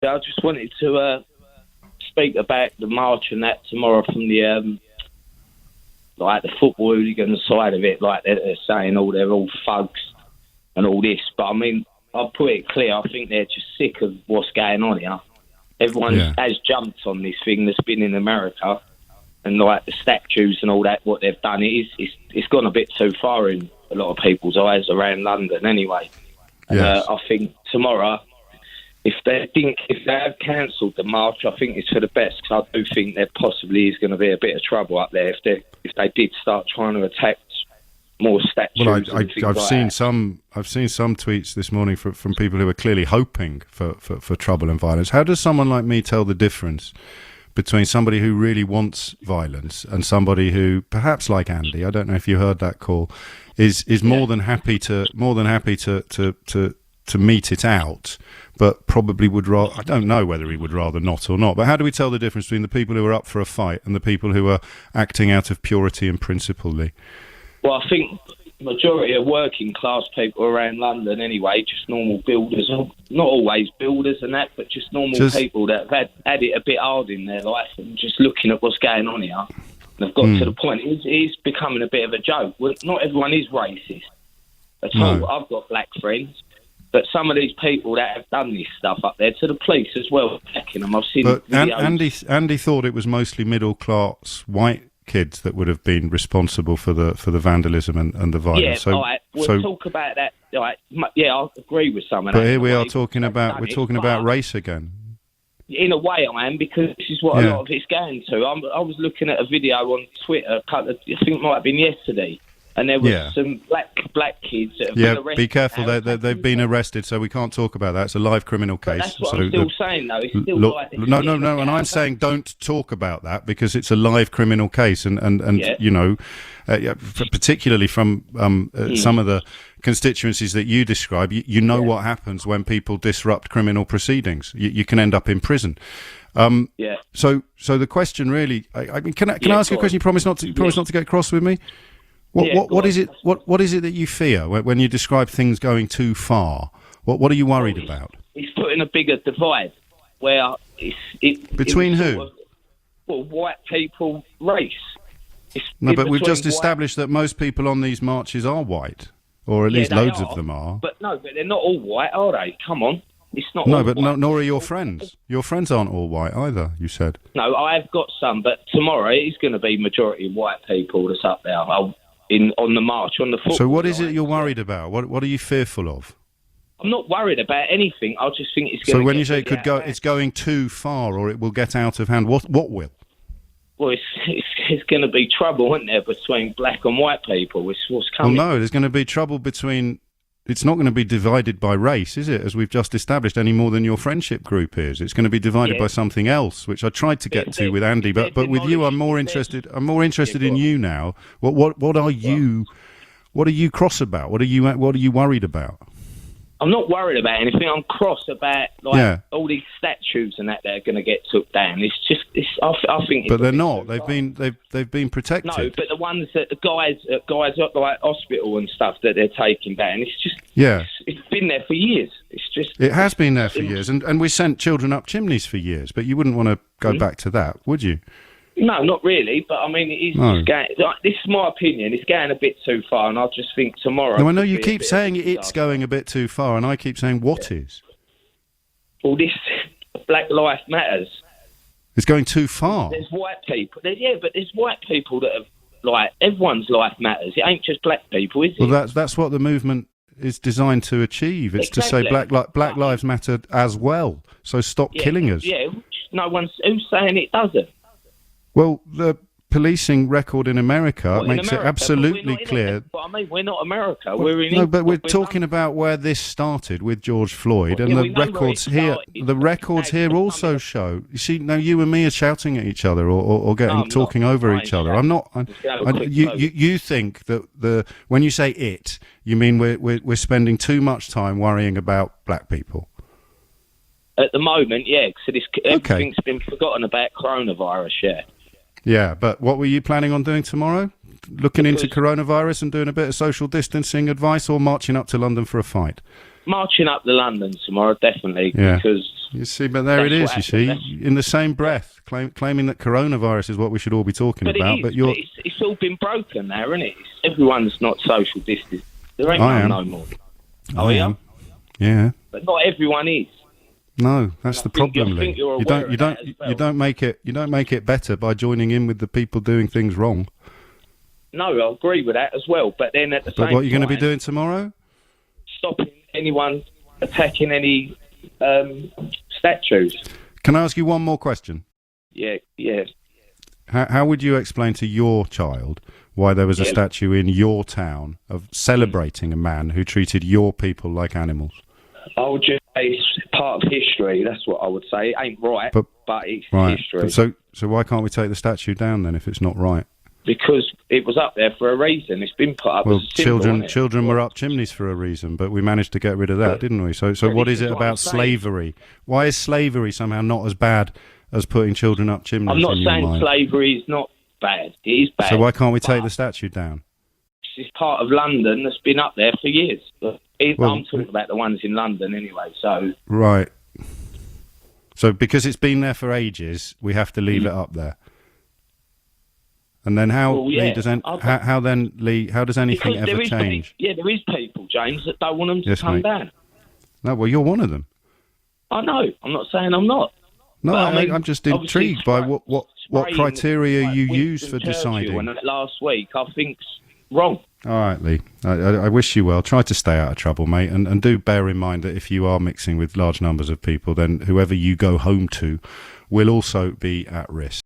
I just wanted to speak about the march and that tomorrow from the like the football hooligan side of it. Like they're saying, they're all thugs and all this. But I mean, I'll put it clear. I think they're just sick of what's going on here. Everyone has jumped on this thing that's been in America, and like the statues and all that. What they've done, it's gone a bit too far in a lot of people's eyes around London. Anyway, I think tomorrow, if they have cancelled the march, I think it's for the best. Because I do think there possibly is going to be a bit of trouble up there if they did start trying to attack more statues. Well, I've seen some tweets this morning from people who are clearly hoping for trouble and violence. How does someone like me tell the difference between somebody who really wants violence and somebody who, perhaps like Andy, I don't know if you heard that call, is more than happy to meet it out, but probably would rather, I don't know whether he would rather not or not, but how do we tell the difference between the people who are up for a fight and the people who are acting out of purity and principle, Lee? Well, I think majority of working class people around London anyway, just normal builders, not always builders and that, but just normal people that have had it a bit hard in their life and just looking at what's going on here. And they've got to the point, it's becoming a bit of a joke. Well, not everyone is racist at all. No. I've got black friends. But some of these people that have done this stuff up there, to the police as well, attacking them. I've seen videos. Andy thought it was mostly middle class white kids that would have been responsible for the vandalism and the violence. Yeah, all right. We'll talk about that. All right. Yeah, I agree with some of that. But here we are talking about race again. In a way, I am, because this is what a lot of it's going to. I was looking at a video on Twitter. I think it might have been yesterday. And there was some black kids that have been arrested. Be careful, they've been arrested, so we can't talk about that. It's a live criminal case. But that's what I'm still saying, though. It's still No, and I'm saying don't talk about that because it's a live criminal case, and you know, particularly from some of the constituencies that you describe, you know what happens when people disrupt criminal proceedings. You can end up in prison. So the question really, I mean, can I ask you a question? You promise not to get cross with me? What is it that you fear when you describe things going too far? What are you worried about? It's putting a bigger divide where between who? White people, race. No, but we've just established that most people on these marches are white, or at least loads of them are. But they're not all white, are they? Come on. It's not. No, but nor are your friends. Your friends aren't all white either, you said. No, I've got some, but tomorrow it's going to be majority white people that's up there. On the march, on the football. So what is it you're worried about? What are you fearful of? I'm not worried about anything. I just think it's going to. So when you say it could go, it's going too far, or it will get out of hand. What will? Well, it's going to be trouble, isn't there, between black and white people? It's what's coming. Well, no, there's going to be trouble between. It's not going to be divided by race, is it? As we've just established, any more than your friendship group is. It's going to be divided by something else, which I tried to get to with Andy. But with you, I'm more interested. I'm more interested in you now. What are you? What are you cross about? What are you worried about? I'm not worried about anything. I'm cross about all these statues and that are going to get took down. I think. But they're not. They've been protected. No, but the ones that the guys at like hospital and stuff that they're taking down. It's just. It's been there for years. It has been there for years, and we sent children up chimneys for years. But you wouldn't want to go back to that, would you? No, not really. But I mean, it is just going. This is my opinion. It's going a bit too far, and I just think tomorrow. No, I know you keep saying it's going a bit too far, and I keep saying what is. Well, this Black Lives Matters. It's going too far. There's white people. But there's white people that have everyone's life matters. It ain't just black people, is it? Well, that's what the movement is designed to achieve. It's to say Black Lives Matter as well. So stop killing us. Yeah, who's saying it doesn't. Well, the policing record in America makes it absolutely clear. I mean, we're not America. We're in. No, but we're talking about where this started with George Floyd, and the records here. The records here also show. You see, now you and me are shouting at each other or talking over each other. I'm not. You think that when you say it, you mean we're spending too much time worrying about black people. At the moment, yeah, because everything's been forgotten about coronavirus, Yeah, but what were you planning on doing tomorrow? Looking into coronavirus and doing a bit of social distancing advice, or marching up to London for a fight? marching up to London tomorrow, definitely. Yeah. Because you see, but there it is. You see, in the same breath, claiming that coronavirus is what we should all be talking about. But it's all been broken now, isn't it? Everyone's not social distance. There ain't no more. I am. Yeah. But not everyone is. No, that's the problem, Lee. You don't make it better by joining in with the people doing things wrong. No, I agree with that as well. But then at the same time, what are you going to be doing tomorrow? Stopping anyone attacking any statues. Can I ask you one more question? Yeah. How would you explain to your child why there was a statue in your town of celebrating a man who treated your people like animals? I would just say it's part of history. That's what I would say. It ain't right, but it's history. So why can't we take the statue down then if it's not right? Because it was up there for a reason. It's been put up as a symbol. Children were up chimneys for a reason, but we managed to get rid of that, didn't we? So what is it about slavery? Why is slavery somehow not as bad as putting children up chimneys? I'm not saying slavery is not bad. It is bad. So why can't we take the statue down? It's part of London that's been up there for years. I'm talking about the ones in London anyway. So right. So because it's been there for ages, we have to leave it up there. And then how does anything ever change? There is people, James, that don't want them to come down. No, well, you're one of them. I know. I'm not saying I'm not. No, I'm just intrigued by what criteria you use for deciding. And last week, I think's wrong. All right, Lee. I wish you well. Try to stay out of trouble, mate, and do bear in mind that if you are mixing with large numbers of people, then whoever you go home to will also be at risk.